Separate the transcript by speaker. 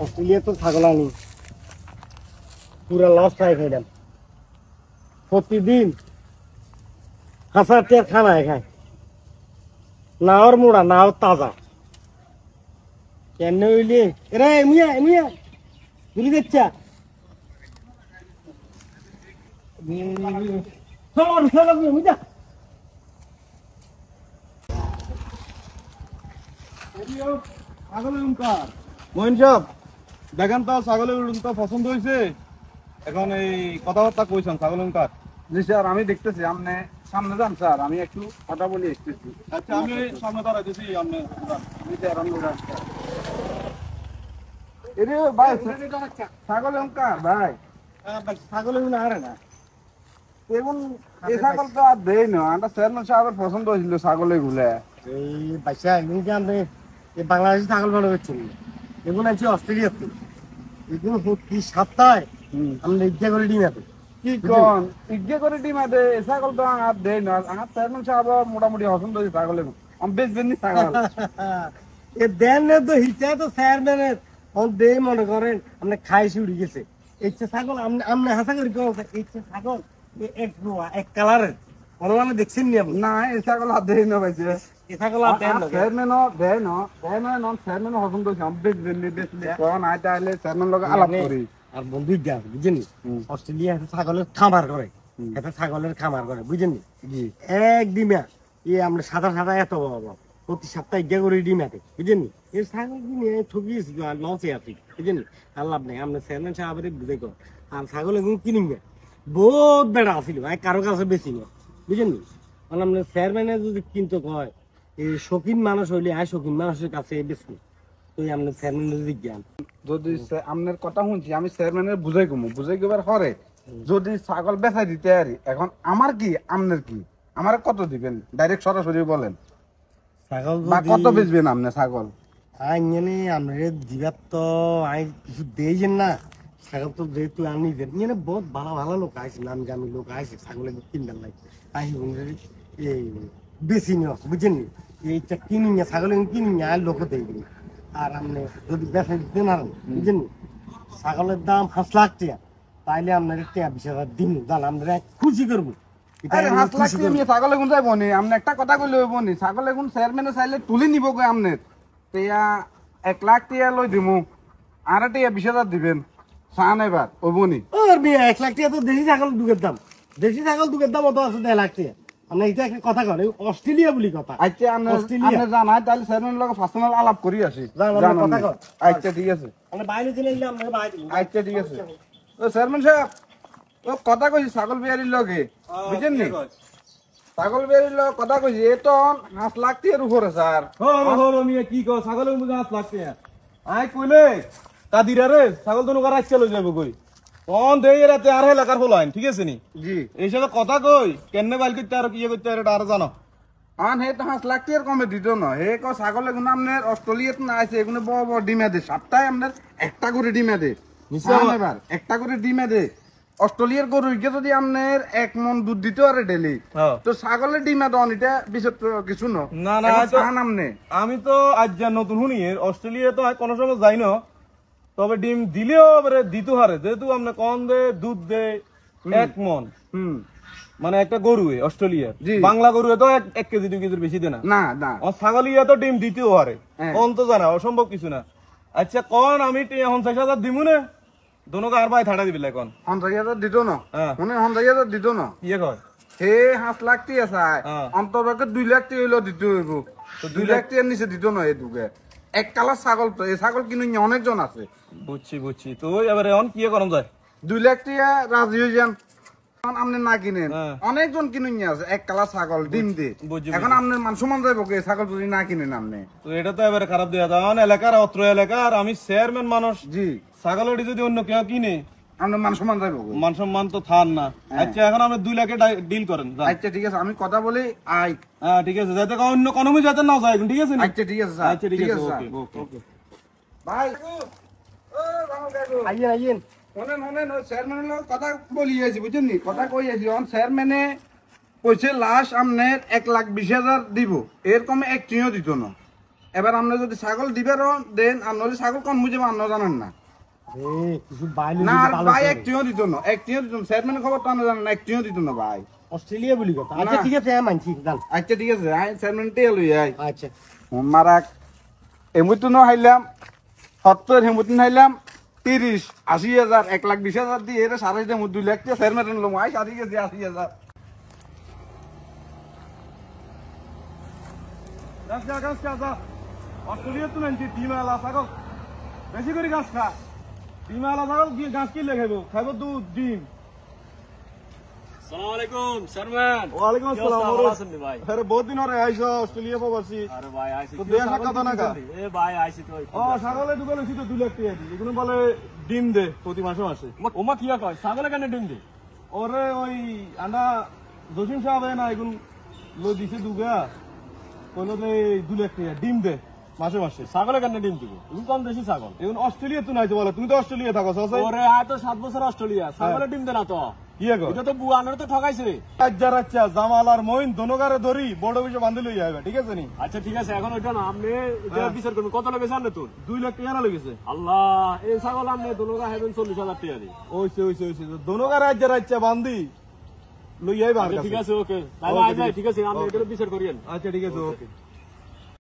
Speaker 1: Australia তো ছাগল আনি পুরা লস খাই খাইলাম প্রতিদিন 1000 টাকা খানায় খায় না ওর মোড়া না ওর তাজা কেন হইলে রে মিয়া মিয়া ঘুরি দেখছা চল চল মিয়া
Speaker 2: ছাগলের উনকার মহিন সাহেব দেখেন তো ছাগলের উনকা পছন্দ হয়েছে এখন এই কথাবার্তা কইছেন ছাগলের উনকার
Speaker 3: জি স্যার আমি দেখতেছি আপনি সামনে যান স্যার আমি একটু কথা বলি আসতেছি
Speaker 2: আচ্ছা আমি সামনে দাঁড়াইতেছি আপনি
Speaker 3: এরে ভাই ছাগল অঙ্কার ভাই
Speaker 1: ছাগল এগুলো আরে না
Speaker 3: এখন এই ছাগল তো আর দেই না আমরা চেয়ারম্যান সাহেবের পছন্দ হয়েছিল ছাগল এগুলো
Speaker 1: এই বাচ্চা এগুলো কি আপনি এই বাংলাদেশি ছাগল ভালো হচ্ছেন এগুলো আছে অস্ট্রেলিয়াতে এগুলো প্রতি সপ্তাহে আমরা ইচ্ছা করে ডিম আছে
Speaker 3: কি কোন ইজ্ঞে করে ডিমা দে এই ছাগল তো আর দেই না আমার চেয়ারম্যান সাহেব মোটামুটি পছন্দ হয়েছে ছাগল এগুলো আমি বেচবেন নি ছাগল
Speaker 1: এ দেন না তো হিচা তো চেয়ারম্যানের অন দে মনে করেন আপনি খাইছি উড়ে গেছে ইচ্ছে ছাগল আপনি হাসা করে কেউ ইচ্ছে ছাগল এক এক কালারের অনলাইনে দেখছেন নি আপনি
Speaker 3: না এই ছাগল আর দেই না ভাইছে
Speaker 1: এই ছাগল আর দেন না
Speaker 3: চেয়ারম্যানও দেয় না দেয় না নন চেয়ারম্যানও পছন্দ হয়েছে আমি বেচবেন নি বেচলে কোন আইতা আইলে চেয়ারম্যান লগে আলাপ করি
Speaker 1: আর বন্ধু যা বুঝেন অস্ট্রেলিয়া একটা ছাগলের খামার করে একটা ছাগলের খামার করে বুঝেন জি এক ডিমা আমরা সাদা সাদা এত বাবা প্রতি সপ্তাহে ইজ্ঞা করে ডিম আছে বুঝেন এই ছাগল কিনে ঠকিয়েছি লসে আছি বুঝেন আর লাভ নেই আমরা চেয়ারম্যান সাহেবের বুঝে কর আর ছাগল এগুলো কিনিম না বহুত বেড়া আসিল কারো কাছে বেশি না বুঝেন আমরা চেয়ারম্যানের যদি কিনতে কয় এই শৌখিন মানুষ হইলে শৌখিন মানুষের কাছে বেশি তো আমরা চেয়ারম্যানের যদি জ্ঞান
Speaker 3: যদি আপনার কথা শুনছি আমি চেয়ারম্যানের বুঝাই কমু বুঝাই কবার হরে যদি ছাগল বেচাই দিতে আরি এখন আমার কি আপনার কি আমার কত দিবেন ডাইরেক্ট সরাসরি বলেন
Speaker 1: ছাগল
Speaker 3: বা কত বেচবেন আপনি ছাগল
Speaker 1: আইনে আমরা দিবার তো আই কিছু দেইছেন না ছাগল তো যেহেতু আমি ইয়ে বহুত ভালো ভালো লোক আইছে নাম জানি লোক আইছে ছাগলের কিনবার লাগে আই এই বেশি নিয়ে বুঝছেন এইটা কিনি না ছাগল কিনি না আর লোক দেই আর আপনি যদি বেচা দিতে না বুঝছেন ছাগলের দাম 5 লাখ টাকা তাইলে আপনার টাকা 20,000 দিন দাম আমরা খুশি করবো
Speaker 3: আরে 5 লাখ টাকা নিয়ে ছাগল এগুন যাইব নি আপনি একটা কথা কইলে হইব নি ছাগল এগুন চেয়ারম্যানে চাইলে তুলি নিব কই আপনি তিয়া 1 লাখ টাকা লই দিমু আর টাকা 20,000 দিবেন সান এবার হইব নি
Speaker 1: ওর বিয়ে 1 লাখ টাকা তো দেশি ছাগল দুধের দাম অত আছে 1 লাখ টাকা আমরা এটা একটা কথা কই অস্ট্রেলিয়া বলি কথা
Speaker 3: আচ্ছা আপনি জানাই তাহলে চেয়ারম্যানের লগে পার্সোনাল আলাপ করি আসি
Speaker 1: জানান কথা কই
Speaker 3: আচ্ছা ঠিক আছে
Speaker 1: আমরা বাইরে চলে এলাম আমরা বাইরে
Speaker 3: আচ্ছা ঠিক আছে ও চেয়ারম্যান সাহেব ও কথা কইছি ছাগল বিয়ারির লগে বুঝেন নি ছাগল বিয়ারির লগে কথা কইছি এতো 5 লাখ টাকার উপরে স্যার
Speaker 2: মিয়া কি কও ছাগলের মুখে 5 লাখ টাকা আই কইলে কাদিরা রে ছাগল তো নগর আজকে লই যাবো কই কোন দেই রাতে আর এলাকার ফলাইন ঠিক আছে নি
Speaker 3: জি
Speaker 2: এই সাথে কথা কই কেনে বাইল করতে আর কি করতে আর আর জানো
Speaker 3: আন হে তো 5 লাখ টাকার কমে দিত না হে ক ছাগল এগুন আপনার অস্ট্রেলিয়াতে না আছে এগুন বড় বড় ডিমে দে সপ্তাহে আপনার একটা করে ডিমে দে এবার একটা করে ডিমে দে অস্ট্রেলিয়ার গরুকে যদি আপনার 1 মন দুধ দিতে পারে ডেলি তো ছাগলের ডিমে দন এটা বিশেষ কিছু না
Speaker 2: না না আমি তো আজ যা নতুন শুনি অস্ট্রেলিয়া তো কোনো সময় যাই না তবে ডিম দিলেও দিতে হারে যেহেতু আপনি কম দে দুধ দে 1 মন মানে একটা গরু অস্ট্রেলিয়া বাংলা গরু তো 1 কেজি 2 কেজির বেশি দেনা
Speaker 3: না না
Speaker 2: ছাগলিয়া তো ডিম দিতেও হারে কোন তো জানা অসম্ভব কিছু না আচ্ছা কোন আমি 50,000 দিমু না দোনোকে আর ভাই থাড়া দিবিলে কোন
Speaker 3: 50,000 দিত না মনে 50,000 দিত না
Speaker 2: ইয়ে কয়
Speaker 3: হে 5 লাখ টাকা চাই অন্তরকে 2 লাখ টাকা হইলো দিতে হইব তো 2 লাখ টাকার নিচে দিত না এই দুগে এক কালার ছাগল তো এই ছাগল কিনুন অনেকজন আছে
Speaker 2: বুঝছি তো এবারে অন কি করন যায়
Speaker 3: 2 লাখ টাকা রাজি হই যান আপনি না কিনেন অনেকজন কিনুন আছে এক কালার ছাগল ডিম দে এখন আপনার মান সম্মান যাইব কে ছাগল যদি না কিনেন আপনি
Speaker 2: তো এটা তো এবারে খারাপ দেয়া দাও এলাকার অত্র এলাকার আমি চেয়ারম্যান মানুষ
Speaker 3: জি
Speaker 2: ছাগলের যদি অন্য কেউ কিনে
Speaker 3: আপনার মান সম্মান যাইব
Speaker 2: মান সম্মান তো থান না আচ্ছা এখন আপনি 2 লাখে ডিল করেন
Speaker 3: আচ্ছা ঠিক আছে আমি কথা বলি আই
Speaker 2: হ্যাঁ ঠিক আছে যাতে অন্য কোনোমি যাতে না যায় ঠিক আছে
Speaker 3: আচ্ছা ঠিক আছে স্যার
Speaker 2: আচ্ছা ঠিক আছে ওকে
Speaker 3: ভাই ও রামু কাকু
Speaker 1: আইয়েন
Speaker 3: শুনেন চেয়ারম্যানের কথা বলি আছি বুঝছেন নি কথা কই আছি চেয়ারম্যানে কইছে লাস্ট আপনার 1,20,000 দিব এরকম এক চিহ্ন দিত না এবার আপনি যদি ছাগল দিবেরও দেন আর নলে ছাগল কোন মুজে আন্ন জানেন না
Speaker 1: কিছু বাইরে
Speaker 3: না আর ভাই একটিও দিত না একটিও দিত না চেয়ারম্যানের খবর তো আপনি জানেন না একটিও দিত না ভাই
Speaker 1: অস্ট্রেলিয়া বলি কথা আচ্ছা ঠিক আছে মানছি জান
Speaker 3: আচ্ছা ঠিক আছে আই চেয়ারম্যান টেল হই আই
Speaker 1: আচ্ছা
Speaker 3: মারাক এমুতু ন হাইলাম 70 হেমুতু হাইলাম 30 80,000 1,20,000 দিয়ে এর সারাই দে 2 লাখ দিয়ে চেয়ারম্যান লম আই সারি গেছে 80,000
Speaker 2: গাছ যা অস্ট্রেলিয়া তো নাকি ডিম আলা ছাগল বেশি করে গাছ খা ডিম আলা ছাগল গাছ কিনলে খাইব দুধ ডিম।
Speaker 4: আসসালামু আলাইকুম শর্মান।
Speaker 2: ওয়ালাইকুম আসসালাম।
Speaker 4: ভালো আছেন ভাই?
Speaker 2: আরে বহুত দিন হরে আইছো অস্ট্রেলিয়া প্রবাসী।
Speaker 4: আরে ভাই আইছি
Speaker 2: তো দেয়া কথা না কা?
Speaker 4: এ ভাই আইছি তো।
Speaker 2: ও ছাগলে ঢুকে লইছি তো 2 লাখ টাকা দি। এগুলো বলে ডিম দে প্রতি মাসে মাসে।
Speaker 4: ওমা কি কয় ছাগলে কেন ডিম দে?
Speaker 2: ওরে ওই আন্ডা জসিম সাহেব না এগুলো লই দিছে দুগা কইলো যে 2 লাখ টাকা ডিম দে মাসে মাসে।
Speaker 4: ছাগলে কেন ডিম দিবে? তুমি কম দেশি ছাগল।
Speaker 2: এখন অস্ট্রেলিয়া তো নাইছে বলে তুমি তো অস্ট্রেলিয়া থাকো সসাই।
Speaker 4: ওরে আয় তো 7 বছর অস্ট্রেলিয়া ছাগলে ডিম দে না তো।
Speaker 2: কি গো?
Speaker 4: এটা তো বুয়ানোর তো ঠকাইছে।
Speaker 2: আচ্ছা জামাল আর মইন দোনোগারে ধরি বড় বিষয় বান্ধি লই যাবে ঠিক আছে নি?
Speaker 4: আচ্ছা ঠিক আছে এখন ওইটা না আপনি এটা বিচার করুন কত লাগে জানেন তো?
Speaker 2: 2 লাখ টাকা লেগেছে।
Speaker 4: আল্লাহ এই ছাগল আপনি দোনোগা হেবেন 40,000 টাকা দি।
Speaker 2: ওইছে দোনোগারে আচ্ছা বান্ধি লই যাইবা।
Speaker 4: ঠিক আছে ওকে তাহলে আই যাই ঠিক আছে আপনি এটা বিচার করিয়েন।
Speaker 2: আচ্ছা ঠিক আছে ওকে।